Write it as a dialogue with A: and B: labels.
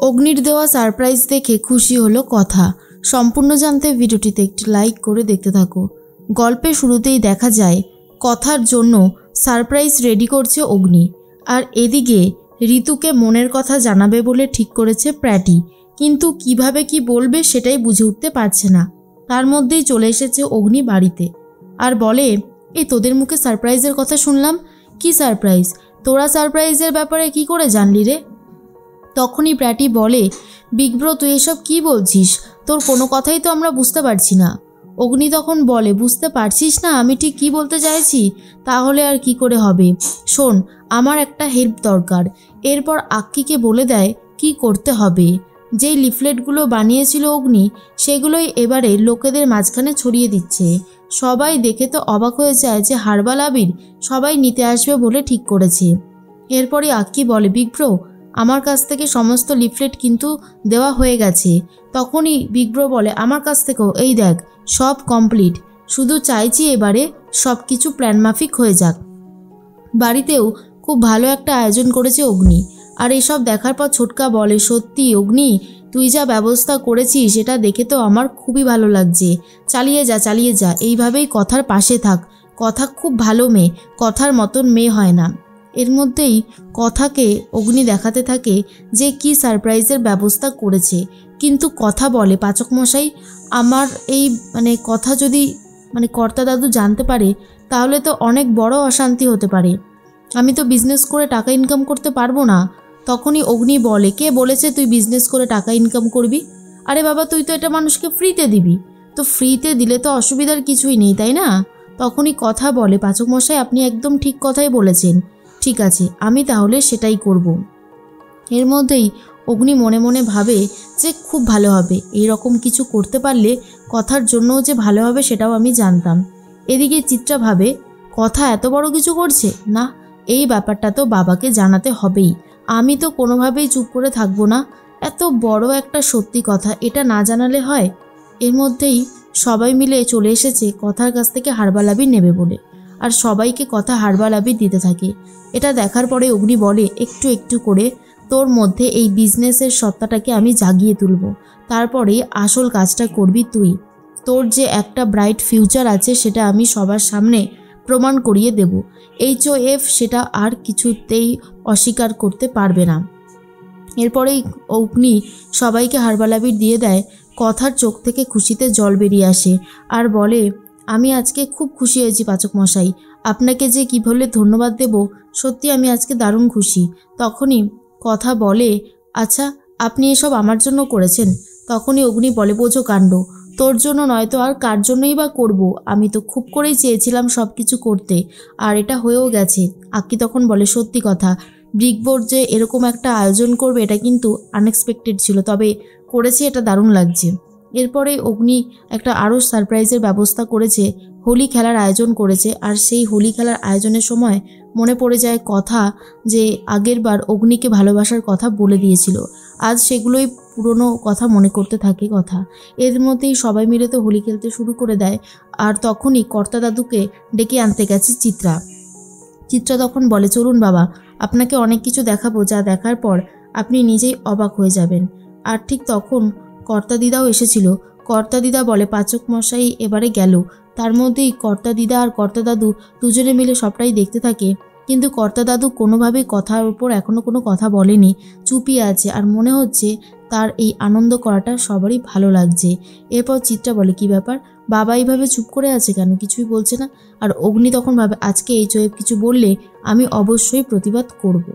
A: অগ্নির দেওয়া সারপ্রাইজ দেখে খুশি হলো কথা। সম্পূর্ণ জানতে ভিডিওটিতে একটি লাইক করে দেখতে থাকো। গল্পের শুরুতেই দেখা যায় কথার জন্য সারপ্রাইজ রেডি করছে অগ্নি, আর এদিকে ঋতুকে মনের কথা জানাবে বলে ঠিক করেছে প্র্যাটি, কিন্তু কিভাবে কি বলবে সেটাই বুঝে উঠতে পারছে না। তার মধ্যেই চলে এসেছে অগ্নি বাড়িতে আর বলে, এই তোদের মুখে সারপ্রাইজের কথা শুনলাম, কি সারপ্রাইজ? তোরা সারপ্রাইজের ব্যাপারে কি করে জানলি রে? তখনই প্র্যাটি বলে, বিগ ব্রো তুই এসব কী বলছিস? তোর কোনো কথাই তো আমরা বুঝতে পারছি না। অগ্নি তখন বলে, বুঝতে পারছিস না আমি ঠিক কী বলতে চাইছি? তাহলে আর কি করে হবে, শোন আমার একটা হেল্প দরকার। এরপর আক্কিকে বলে দেয় কি করতে হবে। যেই লিফলেটগুলো বানিয়েছিল অগ্নি সেগুলোই এবারে লোকেদের মাঝখানে ছড়িয়ে দিচ্ছে। সবাই দেখে তো অবাক হয়ে যায় যে হার্বাল আবির সবাই নিতে আসবে বলে ঠিক করেছে। এরপরই আক্কি বলে, বিগ ব্রো আমার কাছ থেকে সমস্ত লিফলেট কিন্তু দেওয়া হয়ে গেছে। তখনই বিগ ব্রো বলে, আমার কাছ থেকেও এই দেখ সব কমপ্লিট, শুধু চাইছি এবারে সব কিছু প্ল্যান মাফিক হয়ে যাক। বাড়িতেও খুব ভালো একটা আয়োজন করেছে অগ্নি। আর এসব দেখার পর ছোটকা বলে, সত্যি অগ্নি তুই যা ব্যবস্থা করেছিস সেটা দেখে তো আমার খুবই ভালো লাগছে। চালিয়ে যা, এইভাবেই কথার পাশে থাক। কথা খুব ভালো মেয়ে, কথার মতন মেয়ে হয় না। এর মধ্যেই কথাকে অগ্নি দেখাতে থাকে যে কি সারপ্রাইজের ব্যবস্থা করেছে, কিন্তু কথা বলে, পাচক মশাই আমার এই কথা যদি কর্তা দাদু জানতে পারে তাহলে তো অনেক বড় অশান্তি হতে পারে, আমি তো বিজনেস করে টাকা ইনকাম করতে পারবো না। তখনই অগ্নি বলে, কে বলেছে তুই বিজনেস করে টাকা ইনকাম করবি? আরে বাবা তুই তো এটা মানুষকে ফ্রিতে দিবি, তো ফ্রিতে দিলে তো অসুবিধার কিছুই নেই, তাই না? তখনই কথা বলে, পাচক মশাই আপনি একদম ঠিক কথাই বলেছেন, ঠিক আছে আমি তাহলে সেটাই করব। এর মধ্যেই অগ্নি মনে মনে ভাবে যে খুব ভালো হবে, এই রকম কিছু করতে পারলে কথার জন্যও যে ভালো হবে সেটাও আমি জানতাম। এদিকে চিত্রা ভাবে, কথা এত বড় কিছু করছে না, এই ব্যাপারটা তো বাবাকে জানাতে হবেই, আমি তো কোনোভাবেই চুপ করে থাকবো না। এত বড় একটা সত্যি কথা, এটা না জানালে হয়? এর মধ্যেই সবাই মিলে চলে এসেছে কথার কাছ থেকে হার্বাল আবির নেবে বলে, আর সবাইকে কথা হার্বাল আবির দিতে থাকে। এটা দেখার পরে অগ্নি বলে, একটু একটু করে তোর মধ্যে এই বিজনেসের সত্তাটাকে আমি জাগিয়ে তুলব, তারপরে আসল কাজটা করবি তুই। তোর যে একটা ব্রাইট ফিউচার আছে সেটা আমি সবার সামনে প্রমাণ করিয়ে দেব। HOF সেটা আর কিছুতেই অস্বীকার করতে পারবে না। এরপরেই অগ্নি সবাইকে হার্বাল আবির দিয়ে দেয়। কথার চোখ থেকে খুশিতে জল বেরিয়ে আসে আর বলে, আমি আজকে খুব খুশি হয়েছি পাচক মশাই, আপনাকে যে কী বলে ধন্যবাদ দেব, সত্যি আমি আজকে দারুণ খুশি। তখনই কথা বলে, আচ্ছা আপনি এসব আমার জন্য করেছেন? তখনই অগ্নি বলে, বোঝো কাণ্ড, তোর জন্য নয়তো আর কার জন্যই বা করব, আমি তো খুব করেই চেয়েছিলাম সব কিছু করতে, আর এটা হয়েও গেছে। আক্কি তখন বলে, সত্যি কথা বিগ বোর্ড যে এরকম একটা আয়োজন করবে এটা কিন্তু আনএক্সপেক্টেড ছিল, তবে করেছে এটা দারুণ লাগছে। এরপরে অগ্নি একটা আরও সারপ্রাইজের ব্যবস্থা করেছে, হোলি খেলার আয়োজন করেছে। আর সেই হোলি খেলার আয়োজনের সময় মনে পড়ে যায় কথা যে আগের বার অগ্নিকে ভালোবাসার কথা বলে দিয়েছিল, আজ সেগুলোই পুরনো কথা মনে করতে থাকে কথা। এর মধ্যেই সবাই মিলে তো হোলি খেলতে শুরু করে দেয়। আর তখনই কর্তা দাদুকে ডেকে আনতে গেছে চিত্রা। চিত্রা তখন বলে, চলুন বাবা আপনাকে অনেক কিছু দেখাবো, যা দেখার পর আপনি নিজেই অবাক হয়ে যাবেন। আর ঠিক তখন কর্তা দিদাও এসেছিল। কর্তা দিদা বলে, পাচক মশাই এবারে গেল। তার মধ্যেই কর্তা দিদা আর কর্তা দাদু দুজনে মিলে সবটাই দেখতে থাকে, কিন্তু কর্তা দাদু কোনোভাবেই কথার উপর এখনও কোনো কথা বলেনি, চুপিয়ে আছে। আর মনে হচ্ছে তার এই আনন্দ করাটা সবারই ভালো লাগছে। এরপর চিত্রা বলে, কি ব্যাপার বাবা এইভাবে চুপ করে আছে কেন, কিছুই বলছে না? আর অগ্নি তখন ভাবে, আজকে HOF কিছু বললে আমি অবশ্যই প্রতিবাদ করব।